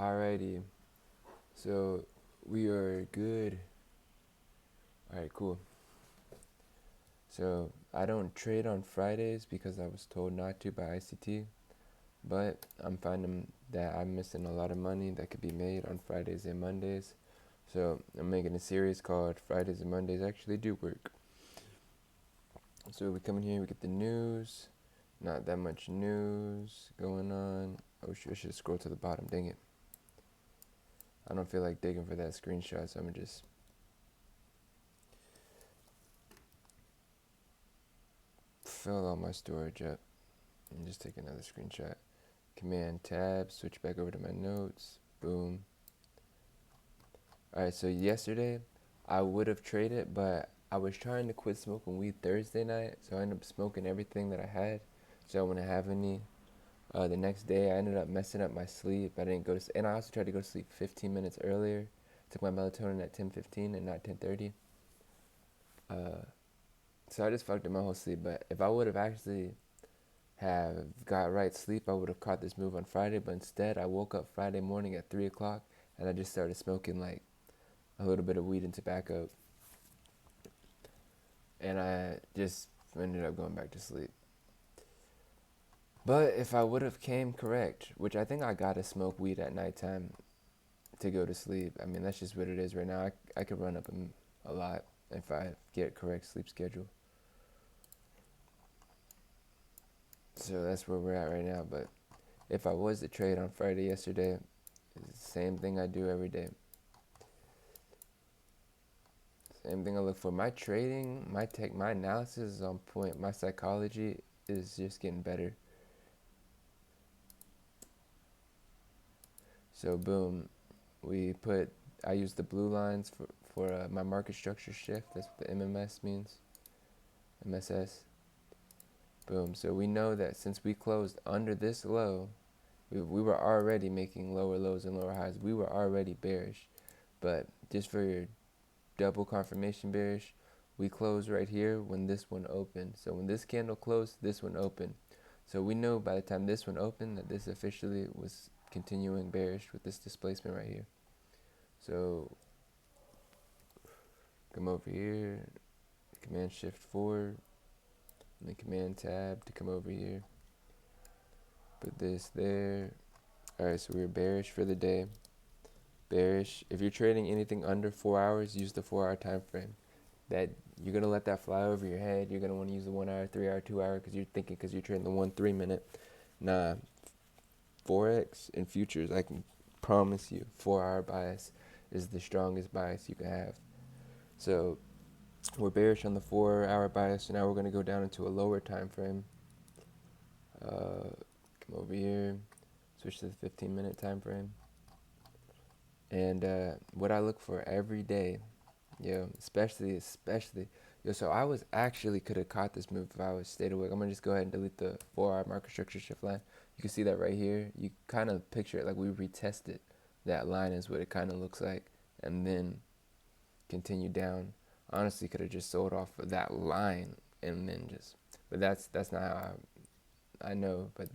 Alrighty, so we are good. Alright, cool. So I don't trade on Fridays because I was told not to by ICT, but I'm finding that I'm missing a lot of money that could be made on Fridays and Mondays. So I'm making a series called Fridays and Mondays Actually Do Work. So we come in here, we get the news. Not that much news going on. Oh, I should scroll to the bottom. Dang it. I don't feel like digging for that screenshot, so I'm gonna just fill all my storage up and just take another screenshot. Command tab, switch back over to my notes. Boom. Alright, so yesterday I would have traded, but I was trying to quit smoking weed Thursday night, so I ended up smoking everything that I had, so I wouldn't have any. The next day I ended up messing up my sleep. I didn't go to, and I also tried to go to sleep 15 minutes earlier. Took my melatonin at 10:15 and not 10:30. So I just fucked up my whole sleep. But if I would have actually have got right sleep, I would have caught this move on Friday. But instead, I woke up Friday morning at 3 o'clock, and I just started smoking like a little bit of weed and tobacco, and I just ended up going back to sleep. But if I would have came correct, which I think I gotta smoke weed at nighttime to go to sleep. I mean, that's just what it is right now. I could run up a lot if I get correct sleep schedule. So that's where we're at right now. But if I was to trade on Friday yesterday, it's the same thing I do every day. Same thing I look for. My trading, my analysis is on point. My psychology is just getting better. So boom, I use the blue lines for my market structure shift. That's what the MMS means. MSS. Boom. So we know that since we closed under this low, we were already making lower lows and lower highs. We were already bearish. But just for your double confirmation bearish, we closed right here when this one opened. So when this candle closed, this one opened. So we know by the time this one opened that this officially was continuing bearish with this displacement right here. So come over here, command shift forward, and then command tab to come over here. Put this there. Alright, so we're bearish for the day. Bearish. If you're trading anything under 4 hours, use the 4 hour time frame. That you're gonna let that fly over your head. You're gonna want to use the 1 hour, 3 hour, 2 hour because you're trading the 1 3 minute. Nah, forex and futures, I can promise you, 4 hour bias is the strongest bias you can have. So we're bearish on the 4 hour bias, so now we're gonna go down into a lower time frame. Come over here, switch to the 15-minute time frame. And what I look for every day, especially, so I was actually could have caught this move if I was stayed awake. I'm gonna just go ahead and delete the 4 hour market structure shift line. You can see that right here. You kind of picture it like we retested that line is what it kind of looks like, and then continue down. Honestly, could have just sold off of that line and then but that's not how I know, but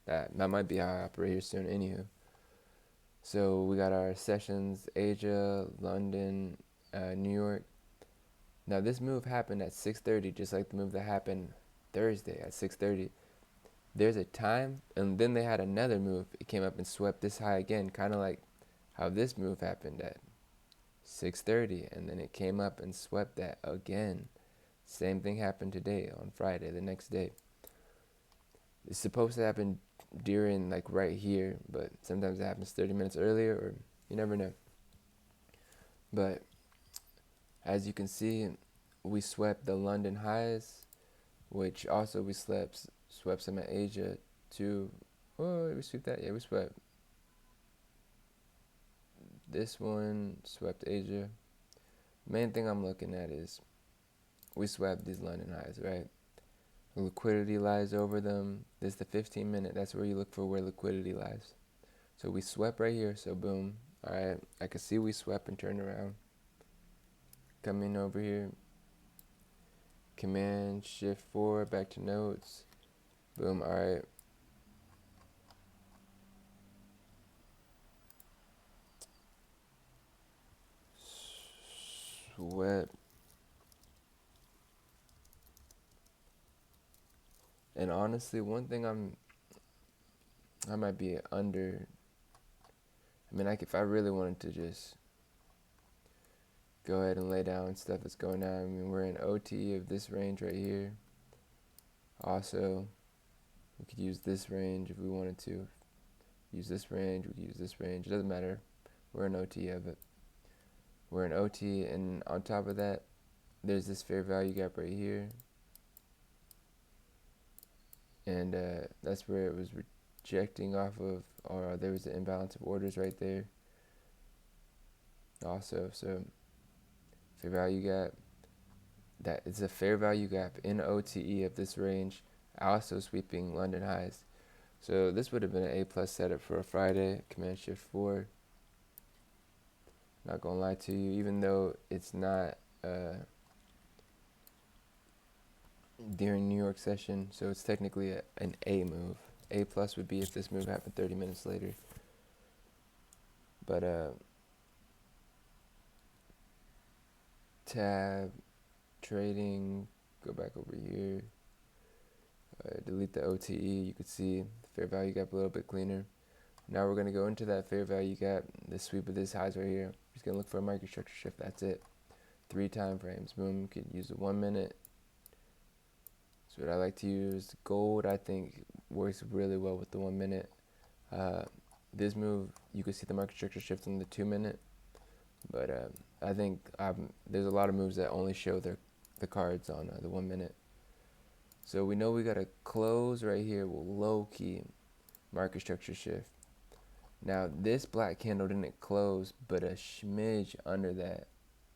that might be how I operate here soon. Anywho. So we got our sessions, Asia, London, New York. Now this move happened at 6:30, just like the move that happened Thursday at 6:30. There's a time, and then they had another move. It came up and swept this high again, kind of like how this move happened at 6:30, and then it came up and swept that again. Same thing happened today on Friday, the next day. It's supposed to happen during like right here, but sometimes it happens 30 minutes earlier, or you never know. But as you can see, we swept the London highs, which also we swept some at Asia too. Oh, we swept that. Yeah, we swept this one, swept Asia. Main thing I'm looking at is we swept these London highs, right? Liquidity lies over them. This is the 15-minute. That's where you look for where liquidity lies. So we swept right here. So boom. All right. I can see we swept and turned around. Come in over here. Command shift forward back to notes. Boom. All right. wet. And honestly, one thing I might be under. I mean, if I really wanted to just go ahead and lay down stuff that's going down. I mean, we're in OT of this range right here. Also, we could use this range if we wanted to. Use this range, we could use this range. It doesn't matter. We're in OT of it. We're in OT, and on top of that, there's this fair value gap right here. And that's where it was rejecting off of, or there was an imbalance of orders right there. Also, so fair value gap. That is a fair value gap in OTE of this range, also sweeping London highs. So this would have been an A+ setup for a Friday, Command Shift 4. Not gonna lie to you, even though it's not during New York session, so it's technically an A move. A+ would be if this move happened 30 minutes later. But tab, trading, go back over here. Delete the OTE, you could see the fair value gap a little bit cleaner. Now we're going to go into that fair value gap, the sweep of this highs right here. Just going to look for a microstructure shift, that's it. 3 time frames, boom, you could use the 1 minute. So what I like to use, gold I think works really well with the 1 minute. This move, you could see the microstructure shift in the 2 minute. But I think there's a lot of moves that only show the cards on the 1 minute. So we know we got to close right here with low key market structure shift. Now this black candle didn't close, but a smidge under that,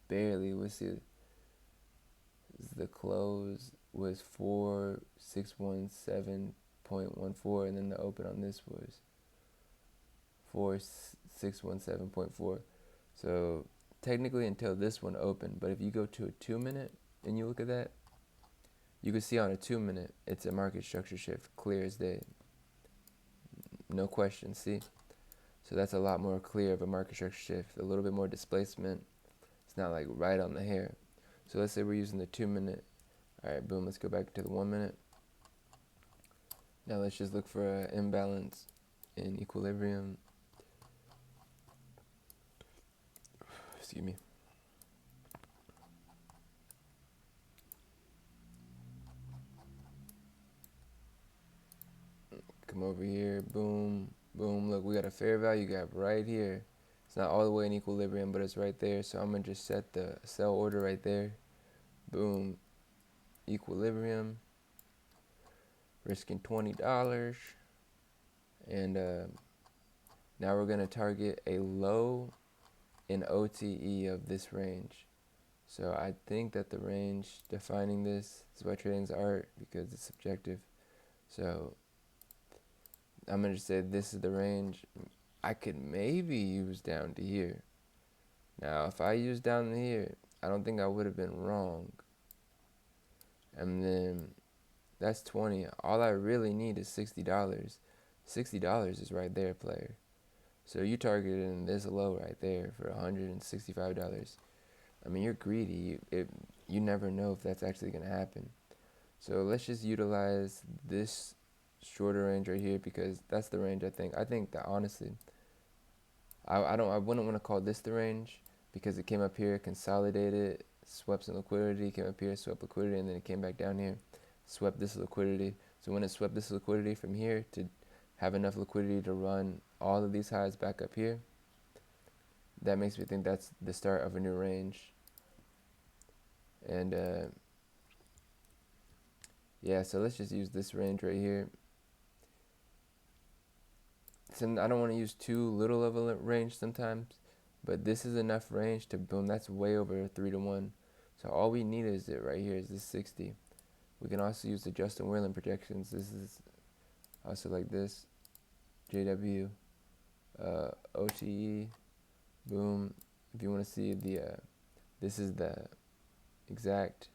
barely. We'll see. The close was 4617.14, and then the open on this was 4617.4. So technically until this one opened, but if you go to a 2 minute and you look at that, you can see on a 2 minute, it's a market structure shift, clear as day. No question, see? So that's a lot more clear of a market structure shift, a little bit more displacement. It's not like right on the hair. So let's say we're using the 2 minute. All right, boom, let's go back to the 1 minute. Now let's just look for an imbalance in equilibrium. Excuse me. Come over here, boom, boom. Look, we got a fair value gap right here. It's not all the way in equilibrium, but it's right there. So I'm gonna just set the sell order right there. Boom, equilibrium. Risking $20, and now we're gonna target a low in OTE of this range. So I think that the range defining this is why trading's art, because it's subjective. So I'm going to say this is the range I could maybe use down to here. Now, if I use down to here, I don't think I would have been wrong. And then that's 20. All I really need is $60. $60 is right there, player. So you targeted this low right there for $165. I mean, you're greedy. You never know if that's actually going to happen. So let's just utilize this shorter range right here, because that's the range I think. I think that honestly, I wouldn't want to call this the range, because it came up here, consolidated, swept some liquidity, came up here, swept liquidity, and then it came back down here, swept this liquidity. So when it swept this liquidity from here to have enough liquidity to run all of these highs back up here, that makes me think that's the start of a new range. And yeah, so let's just use this range right here. So I don't want to use too little of a range sometimes, but this is enough range to boom. That's way over 3-to-1. So all we need is it right here is this 60. We can also use the Justin Werlin projections. This is also like this, JW, OTE, boom. If you want to see the, this is the exact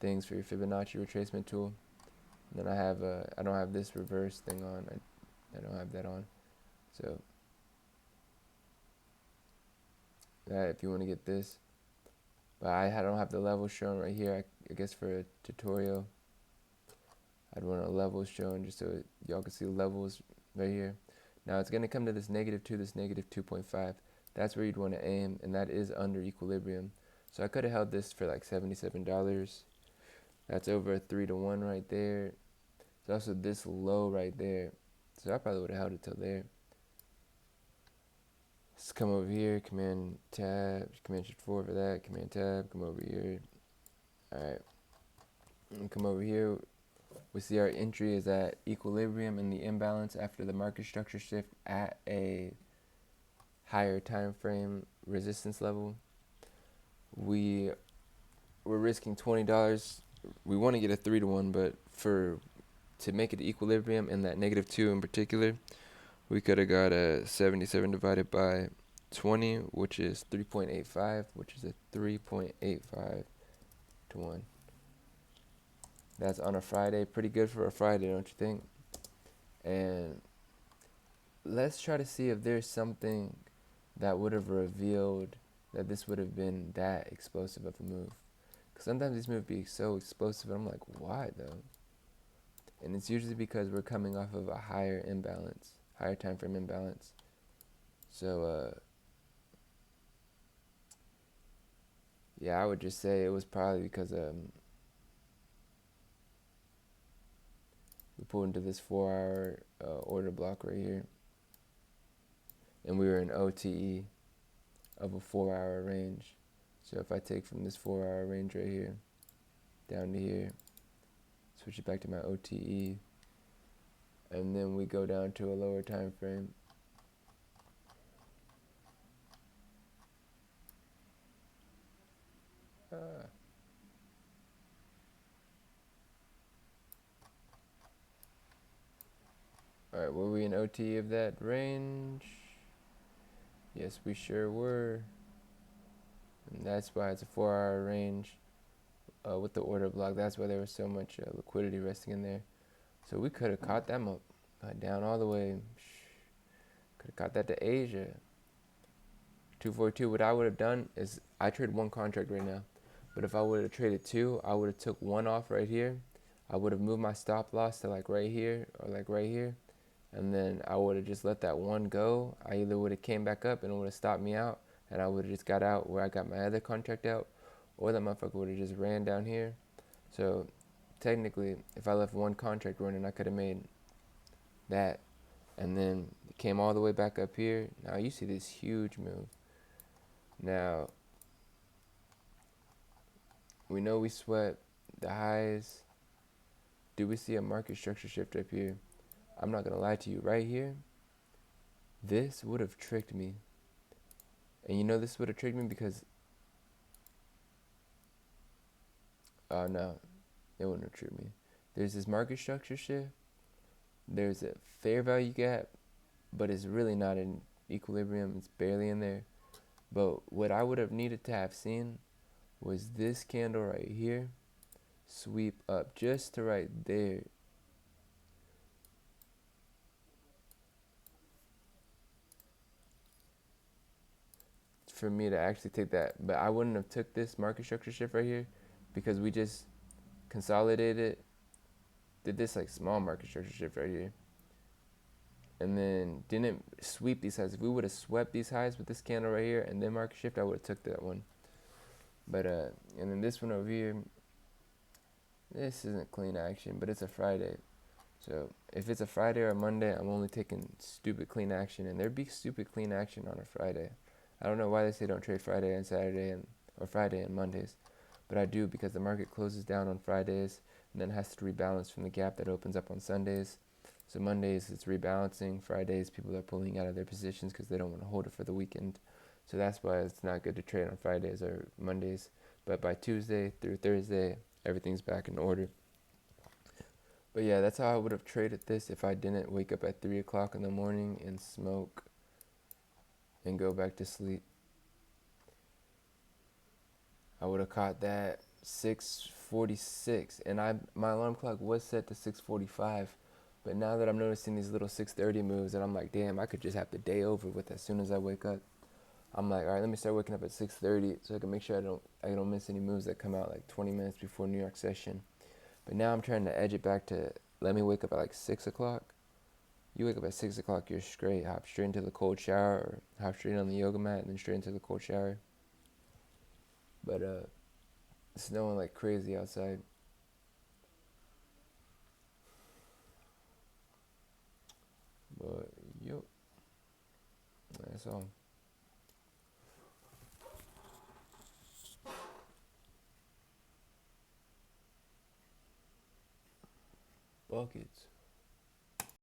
things for your Fibonacci retracement tool. And then I don't have this reverse thing on. I don't have that on. So that, if you want to get this, But I don't have the levels shown right here. I guess for a tutorial, I'd want a levels shown just so y'all can see the levels right here. Now it's going to come to this -2, this -2.5. That's where you'd want to aim, and that is under equilibrium. So I could have held this for like $77. That's over a 3 to 1 right there. It's also this low right there. So I probably would have held it till there. Let's come over here, Command Tab, Command Shift 4 for that, Command Tab, come over here. Alright, and come over here. We see our entry is at equilibrium in the imbalance after the market structure shift at a higher time frame resistance level. We're risking $20. We want to get a 3 to 1, but to make it equilibrium in that -2 in particular, we could have got a 77 divided by 20, which is 3.85, which is a 3.85 to 1. That's on a Friday. Pretty good for a Friday, don't you think? And let's try to see if there's something that would have revealed that this would have been that explosive of a move. Because sometimes these moves be so explosive, and I'm like, why though? And it's usually because we're coming off of a higher imbalance, higher time frame imbalance. So, yeah, I would just say it was probably because we pulled into this 4-hour order block right here, and we were in OTE of a 4-hour range. So if I take from this 4-hour range right here down to here, switch it back to my OTE, and then we go down to a lower time frame. Alright, were we in OTE of that range? Yes, we sure were. And that's why it's a 4-hour range with the order block. That's why there was so much liquidity resting in there. So we could have caught them up down all the way. Could have caught that to Asia. 242. What I would have done is I trade one contract right now, but if I would have traded two, I would have took one off right here. I would have moved my stop loss to like right here or like right here, and then I would have just let that one go. I either would have came back up and it would have stopped me out, and I would have just got out where I got my other contract out, or that motherfucker would have just ran down here. So technically, if I left one contract running, I could have made that, and then it came all the way back up here. Now you see this huge move. Now we know we swept the highs. Do we see a market structure shift up here? I'm not gonna lie to you, right here, this would have tricked me. And you know this would have tricked me because, oh no, it wouldn't have tricked me. There's this market structure shift. There's a fair value gap, but it's really not in equilibrium. It's barely in there. But what I would have needed to have seen was this candle right here sweep up just to right there. For me to actually take that, but I wouldn't have took this market structure shift right here because we just consolidated, did this like small market structure shift right here, and then didn't sweep these highs. If we would have swept these highs with this candle right here and then market shift, I would have took that one. But and then this one over here, this isn't clean action, but it's a Friday. So if it's a Friday or a Monday, I'm only taking stupid clean action, and there'd be stupid clean action on a Friday. I don't know why they say don't trade Friday and Saturday or Friday and Mondays, but I do because the market closes down on Fridays and then has to rebalance from the gap that opens up on Sundays. So Mondays it's rebalancing. Fridays people are pulling out of their positions because they don't want to hold it for the weekend. So that's why it's not good to trade on Fridays or Mondays. But by Tuesday through Thursday, everything's back in order. But yeah, that's how I would have traded this if I didn't wake up at 3 o'clock in the morning and smoke and go back to sleep. I would have caught that 6:46, and my alarm clock was set to 6:45. But now that I'm noticing these little 6:30 moves, and I'm like, damn, I could just have the day over with as soon as I wake up. I'm like, all right, let me start waking up at 6:30 so I can make sure I don't miss any moves that come out like 20 minutes before New York session. But now I'm trying to edge it back to let me wake up at like 6 o'clock. You wake up at 6 o'clock, you're straight. Hop straight into the cold shower, or hop straight on the yoga mat and then straight into the cold shower. But it's snowing like crazy outside. But yo, that's all. Buckets.